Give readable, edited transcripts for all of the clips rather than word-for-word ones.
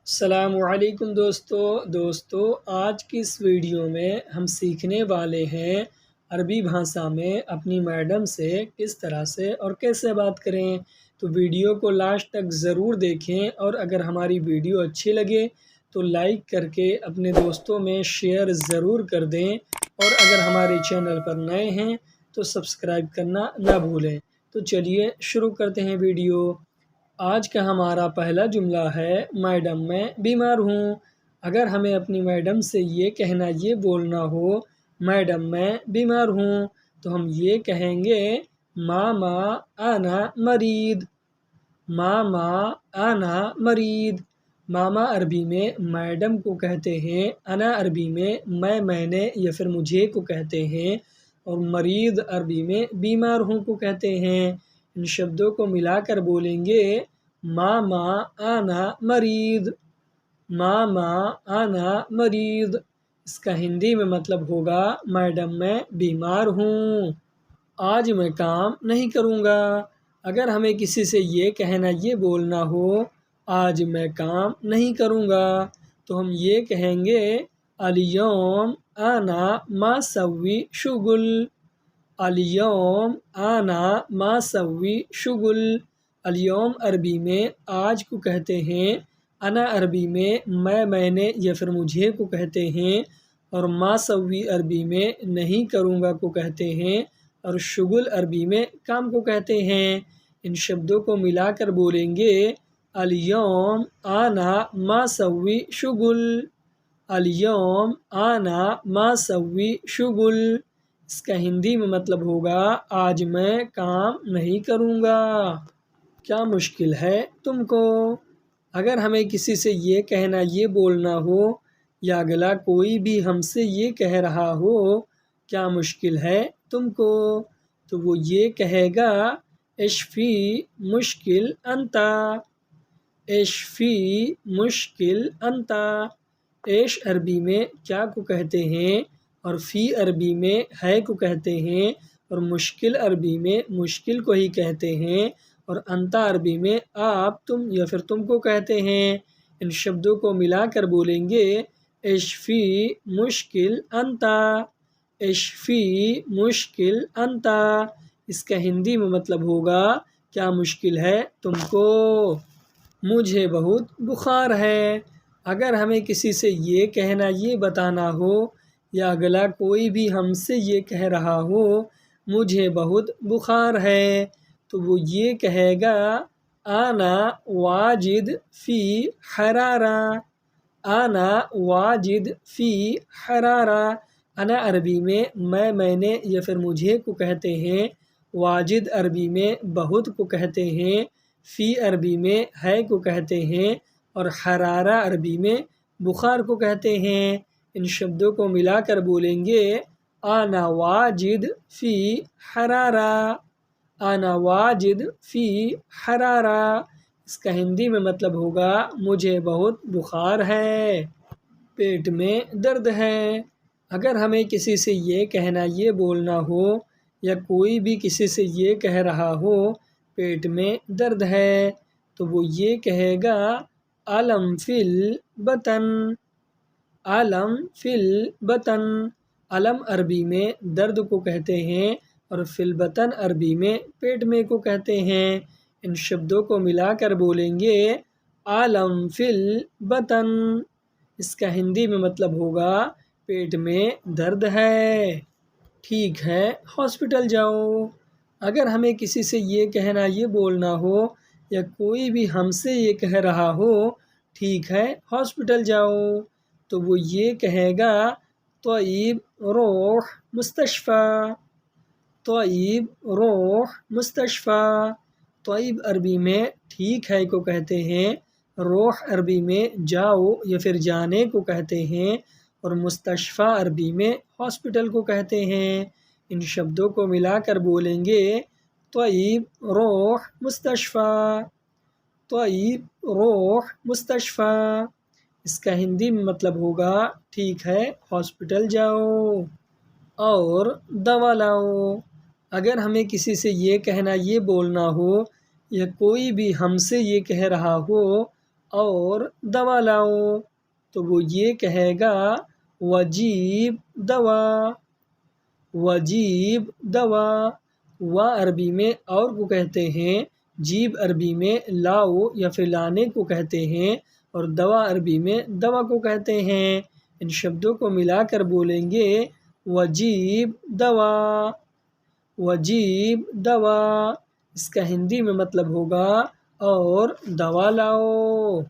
السلام علیکم دوستو آج کی اس ویڈیو میں ہم سیکھنے والے ہیں عربی بھاشا میں اپنی میڈم سے کس طرح سے اور کیسے بات کریں۔ تو ویڈیو کو لاسٹ تک ضرور دیکھیں، اور اگر ہماری ویڈیو اچھی لگے تو لائک کر کے اپنے دوستوں میں شیئر ضرور کر دیں، اور اگر ہمارے چینل پر نئے ہیں تو سبسکرائب کرنا نہ بھولیں۔ تو چلیے شروع کرتے ہیں ویڈیو۔ آج کا ہمارا پہلا جملہ ہے میڈم میں بیمار ہوں۔ اگر ہمیں اپنی میڈم سے یہ بولنا ہو میڈم میں بیمار ہوں، تو ہم یہ کہیں گے ماما انا مریض۔ ماما انا مریض۔ ماما عربی میں میڈم کو کہتے ہیں، انا عربی میں میں نے یا پھر مجھے کو کہتے ہیں، اور مریض عربی میں بیمار ہوں کو کہتے ہیں۔ ان شبدوں کو ملا کر بولیں گے ماما انا مریض۔ ماما انا مریض۔ اس کا ہندی میں مطلب ہوگا میڈم میں بیمار ہوں، آج میں کام نہیں کروں گا۔ اگر ہمیں کسی سے یہ بولنا ہو آج میں کام نہیں کروں گا، تو ہم یہ کہیں گے الیوم انا ما سوی شغل۔ الیوم انا ما سوی شغل۔ الیوم عربی میں آج کو کہتے ہیں، انا عربی میں میں نے یا پھر مجھے کو کہتے ہیں، اور ما سوی عربی میں نہیں کروں گا کو کہتے ہیں، اور شغل عربی میں کام کو کہتے ہیں۔ ان شبدوں کو ملا کر بولیں گے الیوم انا ما سوی شغل۔ الیوم انا ما سوی شغل۔ اس کا ہندی میں مطلب ہوگا آج میں کام نہیں کروں گا۔ کیا مشکل ہے تم کو؟ اگر ہمیں کسی سے یہ بولنا ہو، یا اگلا کوئی بھی ہم سے یہ کہہ رہا ہو کیا مشکل ہے تم کو، تو وہ یہ کہے گا ايش في مشکل انتا۔ ايش في مشکل انتا۔ ایش عربی میں کیا کو کہتے ہیں، اور فی عربی میں ہے کو کہتے ہیں، اور مشکل عربی میں مشکل کو ہی کہتے ہیں، اور انتا عربی میں آپ تم یا پھر تم کو کہتے ہیں۔ ان شبدوں کو ملا کر بولیں گے ايش في مشکل انتا۔ ايش في مشکل انتا۔ اس کا ہندی میں مطلب ہوگا کیا مشکل ہے تم کو؟ مجھے بہت بخار ہے۔ اگر ہمیں کسی سے یہ بتانا ہو، یا اگلا کوئی بھی ہم سے یہ کہہ رہا ہو مجھے بہت بخار ہے، تو وہ یہ کہے گا انا واجد فی حرارہ۔ انا واجد فی حرارہ۔ انا عربی میں میں نے یا پھر مجھے کو کہتے ہیں، واجد عربی میں بہت کو کہتے ہیں، فی عربی میں ہے کو کہتے ہیں، اور حرارہ عربی میں بخار کو کہتے ہیں۔ ان شبدوں کو ملا کر بولیں گے انا واجد فی حرارہ۔ انا واجد فی حرارہ۔ اس کا ہندی میں مطلب ہوگا مجھے بہت بخار ہے، پیٹ میں درد ہے۔ اگر ہمیں کسی سے یہ بولنا ہو، یا کوئی بھی کسی سے یہ کہہ رہا ہو پیٹ میں درد ہے، تو وہ یہ کہے گا الم فی البطن۔ الم فی البطن۔ الم عربی میں درد کو کہتے ہیں، اور فی البطن عربی میں پیٹ میں کو کہتے ہیں۔ ان شبدوں کو ملا کر بولیں گے الم فی البطن۔ اس کا ہندی میں مطلب ہوگا پیٹ میں درد ہے، ٹھیک ہے ہاسپٹل جاؤ۔ اگر ہمیں کسی سے یہ بولنا ہو، یا کوئی بھی ہم سے یہ کہہ رہا ہو ٹھیک ہے ہاسپٹل جاؤ، تو وہ یہ کہے گا طيب روح مستشفى۔ طيب روح مستشفى۔ طيب عربی میں ٹھیک ہے کو کہتے ہیں، روح عربی میں جاؤ یا پھر جانے کو کہتے ہیں، اور مستشفیٰ عربی میں ہاسپٹل کو کہتے ہیں۔ ان شبدوں کو ملا کر بولیں گے طيب روح مستشفى۔ طيب روح مستشفى۔ اس کا ہندی میں مطلب ہوگا ٹھیک ہے ہاسپٹل جاؤ، اور دوا لاؤ۔ اگر ہمیں کسی سے یہ بولنا ہو، یا کوئی بھی ہم سے یہ کہہ رہا ہو اور دوا لاؤ، تو وہ یہ کہے گا وجیب دوا، وجیب دوا۔ و عربی میں اور کو کہتے ہیں، جیب عربی میں لاؤ یا پھر لانے کو کہتے ہیں، اور دوا عربی میں دوا کو کہتے ہیں۔ ان شبدوں کو ملا کر بولیں گے وجیب دوا، وجیب دوا۔ اس کا ہندی میں مطلب ہوگا اور دوا لاؤ۔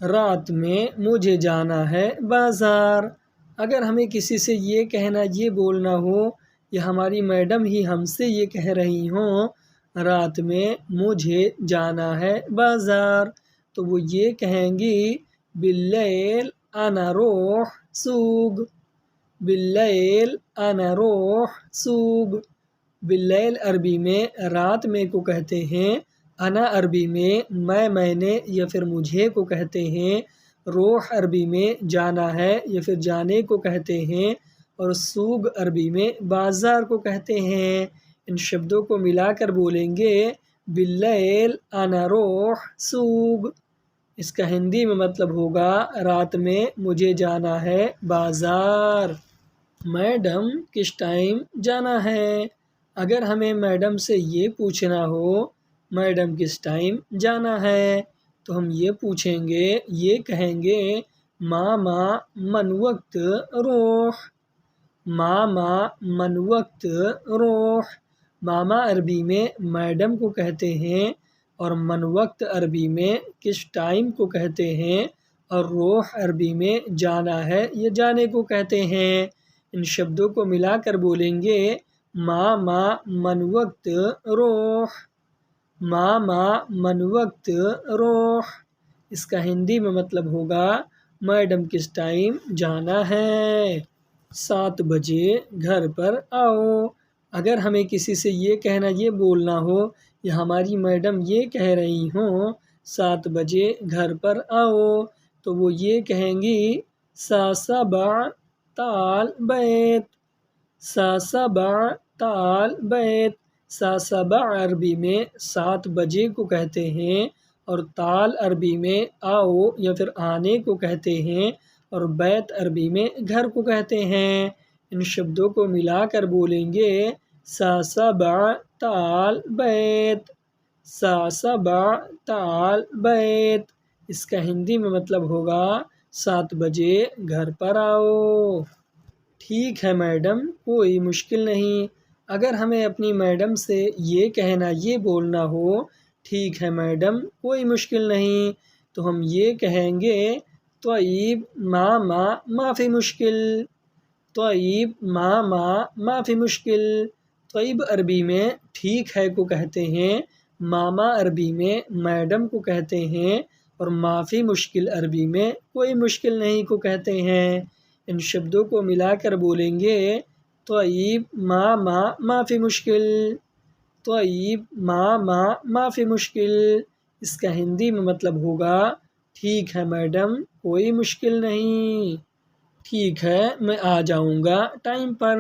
رات میں مجھے جانا ہے بازار۔ اگر ہمیں کسی سے یہ کہنا، یہ بولنا ہو، یا ہماری میڈم ہی ہم سے یہ کہہ رہی ہوں رات میں مجھے جانا ہے بازار، تو وہ یہ کہیں گی باللیل انا روح سوق، باللیل انا روح سوق۔ باللیل عربی میں رات میں کو کہتے ہیں، انا عربی میں میں نے یا پھر مجھے کو کہتے ہیں، روح عربی میں جانا ہے یا پھر جانے کو کہتے ہیں، اور سوق عربی میں بازار کو کہتے ہیں۔ ان شبدوں کو ملا کر بولیں گے باللیل انا روح سوق۔ اس کا ہندی میں مطلب ہوگا رات میں مجھے جانا ہے بازار۔ میڈم کس ٹائم جانا ہے؟ اگر ہمیں میڈم سے یہ پوچھنا ہو میڈم کس ٹائم جانا ہے، تو ہم یہ پوچھیں گے، یہ کہیں گے ماما من وقت روح، ماما من وقت روح۔ ماما عربی میں میڈم کو کہتے ہیں، اور من وقت عربی میں کس ٹائم کو کہتے ہیں، اور روح عربی میں جانا ہے یا جانے کو کہتے ہیں۔ ان شبدوں کو ملا کر بولیں گے ماما من وقت روح، ماما من وقت روح۔ اس کا ہندی میں مطلب ہوگا میڈم کس ٹائم جانا ہے۔ 7 بجے گھر پر آؤ۔ اگر ہمیں کسی سے یہ کہنا، یہ بولنا ہو، یا ہماری میڈم یہ کہہ رہی ہوں 7 بجے گھر پر آؤ، تو وہ یہ کہیں گی سا سبع تعال بیت، سا سبع تعال بیت۔ سا سبع عربی میں 7 بجے کو کہتے ہیں، اور تعال عربی میں آؤ یا پھر آنے کو کہتے ہیں، اور بیت عربی میں گھر کو کہتے ہیں۔ ان شبدوں کو ملا کر بولیں گے سا سبع تعال بیت، سا سبع تعال بیت۔ اس کا ہندی میں مطلب ہوگا 7 بجے گھر پر آؤ۔ ٹھیک ہے میڈم، کوئی مشکل نہیں۔ اگر ہمیں اپنی میڈم سے یہ کہنا، یہ بولنا ہو ٹھیک ہے میڈم کوئی مشکل نہیں، تو ہم یہ کہیں گے طیب ماما ما فی مشکل، طیب ماما ما فی مشکل۔ طیب عربی میں ٹھیک ہے کو کہتے ہیں، ماما عربی میں میڈم کو کہتے ہیں، اور معافی مشکل عربی میں کوئی مشکل نہیں کو کہتے ہیں۔ ان شبدوں کو ملا کر بولیں گے طیب ماما ما فی مشکل، طیب ماما ما فی مشکل۔ اس کا ہندی میں مطلب ہوگا ٹھیک ہے میڈم کوئی مشکل نہیں، ٹھیک ہے میں آ جاؤں گا ٹائم پر۔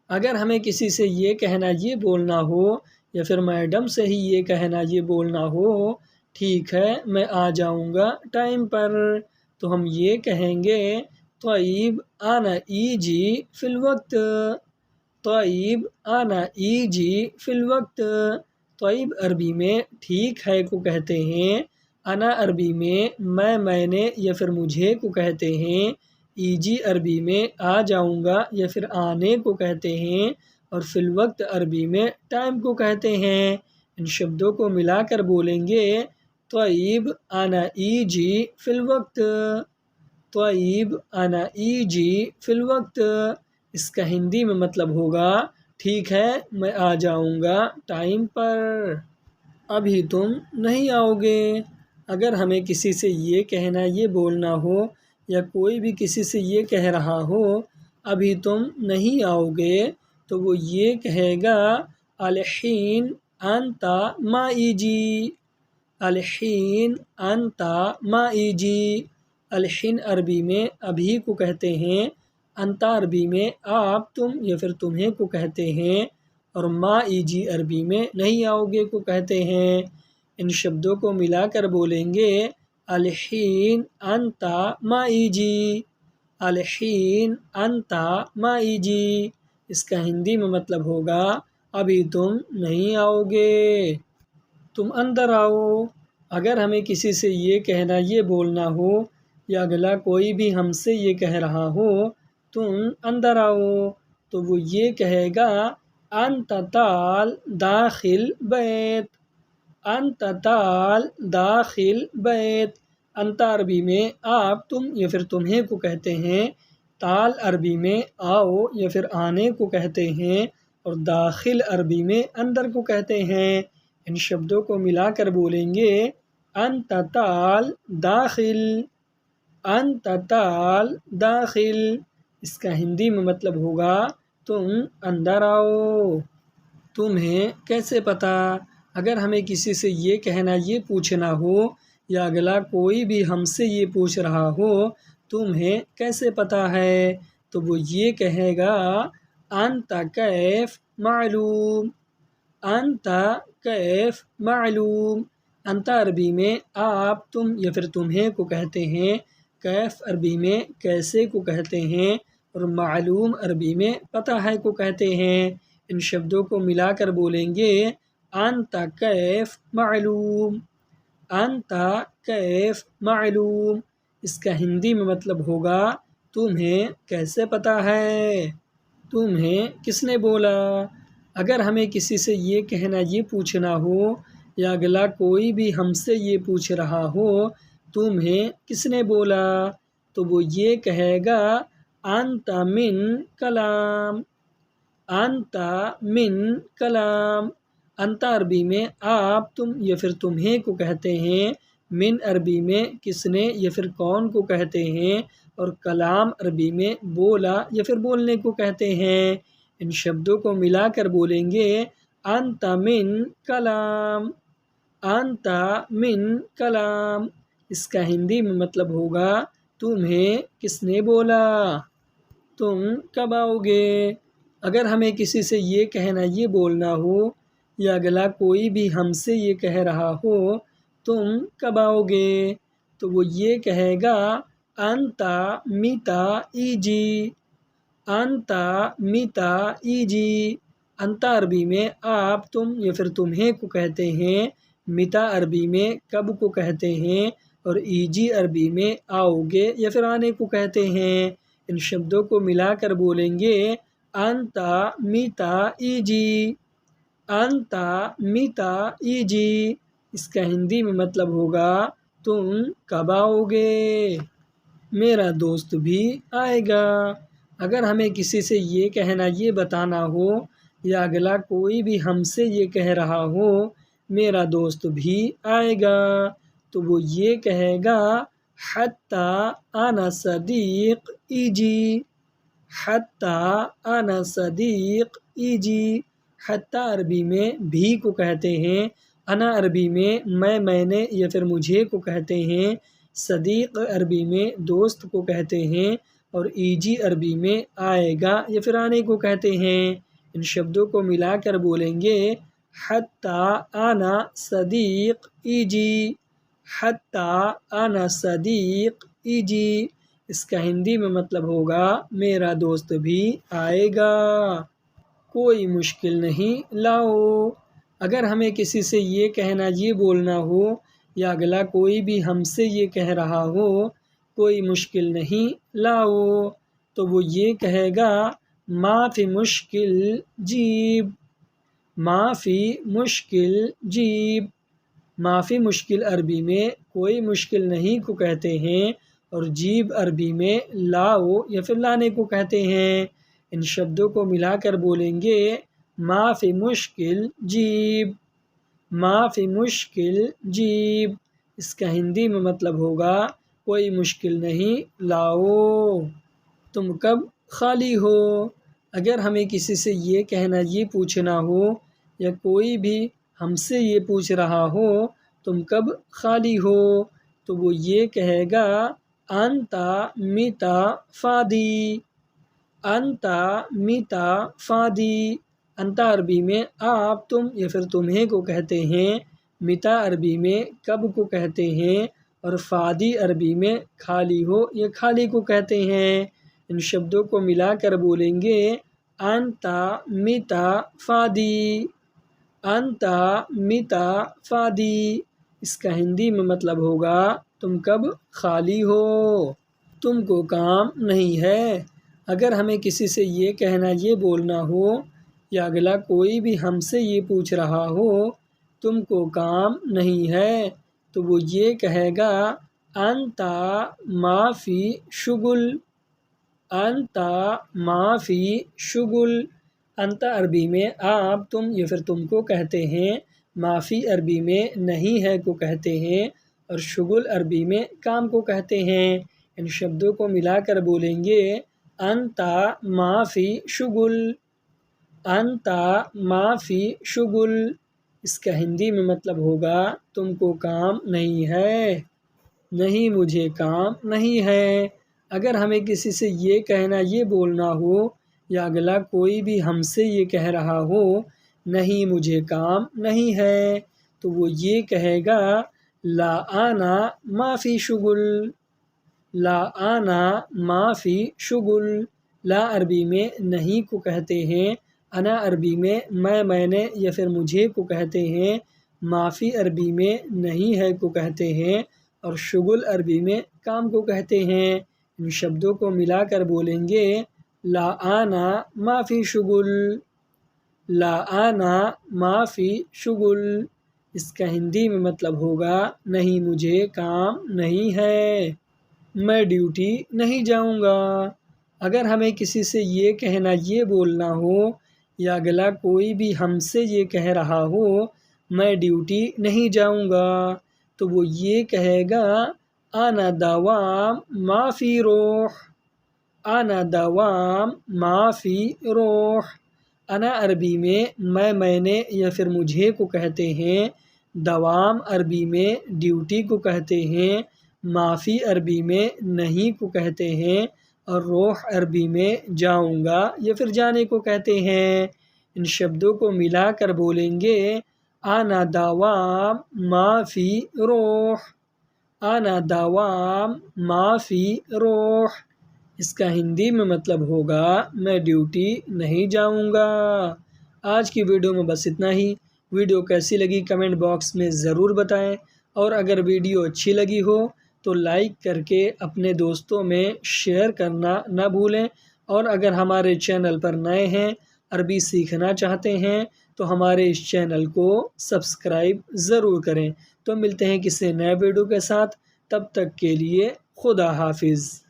اگر ہمیں کسی سے یہ کہنا، یہ بولنا ہو، یا پھر میڈم سے ہی یہ کہنا، یہ بولنا ہو ٹھیک ہے میں آ جاؤں گا ٹائم پر، تو ہم یہ کہیں گے طیب انا ایجی فی الوقت، طیب انا ایجی فی الوقت۔ طیب عربی میں ٹھیک ہے کو کہتے ہیں، انا عربی میں میں نے یا پھر مجھے کو کہتے ہیں، ایجی عربی میں آ جاؤں گا یا پھر آنے کو کہتے ہیں، اور فی الوقت عربی میں ٹائم کو کہتے ہیں۔ ان شبدوں کو ملا کر بولیں گے طیب انا ایجی فی الوقت، طیب انا ایجی فی الوقت۔ اس کا ہندی میں مطلب ہوگا ٹھیک ہے میں آ جاؤں گا ٹائم پر۔ ابھی تم نہیں آؤ گے۔ اگر ہمیں کسی سے یہ کہنا، یہ بولنا ہو، یا کوئی بھی کسی سے یہ کہہ رہا ہو ابھی تم نہیں آؤ گے، تو وہ یہ کہے گا الحین انت مائی، الحین انت مائی۔ الحین عربی میں ابھی کو کہتے ہیں، انت عربی میں آپ، تم یا پھر تمہیں کو کہتے ہیں، اور مائی عربی میں نہیں آؤ گے کو کہتے ہیں۔ ان شبدوں کو ملا کر بولیں گے الحین انتا مائی جی، الحین انتا مائی جی، اس کا ہندی میں مطلب ہوگا ابھی تم نہیں آؤ گے، تم اندر آؤ۔ اگر ہمیں کسی سے یہ کہنا، یہ بولنا ہو، یا اگلا کوئی بھی ہم سے یہ کہہ رہا ہو تم اندر آؤ، تو وہ یہ کہے گا انت تعال داخل بیت، انت تعال داخل بیت۔ انت عربی میں آپ، تم یا پھر تمہیں کو کہتے ہیں، تعال عربی میں آؤ یا پھر آنے کو کہتے ہیں، اور داخل عربی میں اندر کو کہتے ہیں۔ ان شبدوں کو ملا کر بولیں گے انت تعال داخل، انت تعال داخل، اس کا ہندی میں مطلب ہوگا تم اندر آؤ۔ تمہیں کیسے پتہ؟ اگر ہمیں کسی سے یہ کہنا، یہ پوچھنا ہو، یا اگلا کوئی بھی ہم سے یہ پوچھ رہا ہو تمہیں کیسے پتہ ہے، تو وہ یہ کہے گا انت کیف معلوم، انت کیف معلوم۔ انت عربی میں آپ، تم یا پھر تمہیں کو کہتے ہیں، کیف عربی میں کیسے کو کہتے ہیں، اور معلوم عربی میں پتہ ہے کو کہتے ہیں۔ ان شبدوں کو ملا کر بولیں گے انت کیف معلوم، انت کیف معلوم، اس کا ہندی میں مطلب ہوگا تمہیں کیسے پتہ ہے، تمہیں کس نے بولا۔ اگر ہمیں کسی سے یہ کہنا، یہ پوچھنا ہو، یا اگلا کوئی بھی ہم سے یہ پوچھ رہا ہو تمہیں کس نے بولا، تو وہ یہ کہے گا انت من کلام، انت من کلام۔ انت عربی میں آپ، تم یا پھر تمہیں کو کہتے ہیں، من عربی میں کس نے یا پھر کون کو کہتے ہیں، اور کلام عربی میں بولا یا پھر بولنے کو کہتے ہیں۔ ان شبدوں کو ملا کر بولیں گے انت من کلام، انت من کلام، اس کا ہندی میں مطلب ہوگا تمہیں کس نے بولا، تم کب آؤ گے۔ اگر ہمیں کسی سے یہ کہنا، یہ بولنا ہو، یا اگلا کوئی بھی ہم سے یہ کہہ رہا ہو تم کب آؤ گے، تو وہ یہ کہے گا انت متی ایجی، انت متی ایجی۔ انت عربی میں آپ، تم یا پھر تمہیں کو کہتے ہیں، متا عربی میں کب کو کہتے ہیں، اور ایجی عربی میں آؤ گے یا پھر آنے کو کہتے ہیں۔ ان شبدوں کو ملا کر بولیں گے انت متی ایجی، انت متی ایجی، اس کا ہندی میں مطلب ہوگا تم کب آؤ گے، میرا دوست بھی آئے گا۔ اگر ہمیں کسی سے یہ کہنا، یہ بتانا ہو، یا اگلا کوئی بھی ہم سے یہ کہہ رہا ہو میرا دوست بھی آئے گا، تو وہ یہ کہے گا حتی انا صدیق ایجی، حتی انا صدیق ایجی۔ حتی عربی میں بھی کو کہتے ہیں، انا عربی میں میں نے یا پھر مجھے کو کہتے ہیں، صدیق عربی میں دوست کو کہتے ہیں، اور ایجی عربی میں آئے گا یا پھر آنے کو کہتے ہیں۔ ان شبدوں کو ملا کر بولیں گے حتی انا صدیق ایجی، حتی انا صدیق ایجی، اس کا ہندی میں مطلب ہوگا میرا دوست بھی آئے گا، کوئی مشکل نہیں لاؤ۔ اگر ہمیں کسی سے یہ کہنا، یہ بولنا ہو، یا اگلا کوئی بھی ہم سے یہ کہہ رہا ہو کوئی مشکل نہیں لاؤ، تو وہ یہ کہے گا ما فی مشکل جیب، ما فی مشکل جیب۔ ما فی مشکل عربی میں کوئی مشکل نہیں کو کہتے ہیں، اور جیب عربی میں لاؤ یا پھر لانے کو کہتے ہیں۔ ان شبدوں کو ملا کر بولیں گے ما فی مشکل جیب، ما فی مشکل جیب، اس کا ہندی میں مطلب ہوگا کوئی مشکل نہیں لاؤ، تم کب خالی ہو۔ اگر ہمیں کسی سے یہ کہنا، یہ پوچھنا ہو، یا کوئی بھی ہم سے یہ پوچھ رہا ہو تم کب خالی ہو، تو وہ یہ کہے گا انت متی فاضی، انت متی فاضی۔ انت عربی میں آپ، تم یا پھر تمہیں کو کہتے ہیں، متی عربی میں کب کو کہتے ہیں، اور فادی عربی میں خالی ہو، یہ خالی کو کہتے ہیں۔ ان شبدوں کو ملا کر بولیں گے انتا متا فادی، انتا متا فادی۔ اس کا ہندی میں مطلب ہوگا تم کب خالی ہو، تم کو کام نہیں ہے۔ اگر ہمیں کسی سے یہ کہنا، یہ بولنا ہو، یا اگلا کوئی بھی ہم سے یہ پوچھ رہا ہو تم کو کام نہیں ہے، تو وہ یہ کہے گا انتا ما فی شغل، انتا ما فی شغل۔ انتا عربی میں آپ، تم یا پھر تم کو کہتے ہیں، معافی عربی میں نہیں ہے کو کہتے ہیں، اور شغل عربی میں کام کو کہتے ہیں۔ ان شبدوں کو ملا کر بولیں گے انتا ما فی شغل، انتا ما فی شغل۔ اس کا ہندی میں مطلب ہوگا تم کو کام نہیں ہے، نہیں مجھے کام نہیں ہے۔ اگر ہمیں کسی سے یہ کہنا، یہ بولنا ہو، یا اگلا کوئی بھی ہم سے یہ کہہ رہا ہو نہیں مجھے کام نہیں ہے، تو وہ یہ کہے گا لا انا ما فی شغل، لا انا ما فی شغل۔ لا عربی میں نہیں کو کہتے ہیں، انا عربی میں میں نے یا پھر مجھے کو کہتے ہیں، معافی عربی میں نہیں ہے کو کہتے ہیں، اور شغل عربی میں کام کو کہتے ہیں۔ ان شبدوں کو ملا کر بولیں گے لا انا ما فی شغل، لا انا ما فی شغل۔ اس کا ہندی میں مطلب ہوگا نہیں مجھے کام نہیں ہے، میں ڈیوٹی نہیں جاؤں گا۔ اگر ہمیں کسی سے یہ کہنا، یہ بولنا ہو، یا اگلا کوئی بھی ہم سے یہ کہہ رہا ہو میں ڈیوٹی نہیں جاؤں گا، تو وہ یہ کہے گا انا دوام ما فی روح، انا دوام ما فی روح۔ انا عربی میں میں نے یا پھر مجھے کو کہتے ہیں، دوام عربی میں ڈیوٹی کو کہتے ہیں، معافی عربی میں نہیں کو کہتے ہیں، اور روح عربی میں جاؤں گا یا پھر جانے کو کہتے ہیں۔ ان شبدوں کو ملا کر بولیں گے انا دوام ما فی روح، انا دوام ما فی روح۔ اس کا ہندی میں مطلب ہوگا میں ڈیوٹی نہیں جاؤں گا۔ آج کی ویڈیو میں بس اتنا ہی۔ ویڈیو کیسی لگی کمنٹ باکس میں ضرور بتائیں، اور اگر ویڈیو اچھی لگی ہو تو لائک کر کے اپنے دوستوں میں شیئر کرنا نہ بھولیں، اور اگر ہمارے چینل پر نئے ہیں، عربی سیکھنا چاہتے ہیں، تو ہمارے اس چینل کو سبسکرائب ضرور کریں۔ تو ملتے ہیں کسی نئے ویڈیو کے ساتھ، تب تک کے لیے خدا حافظ۔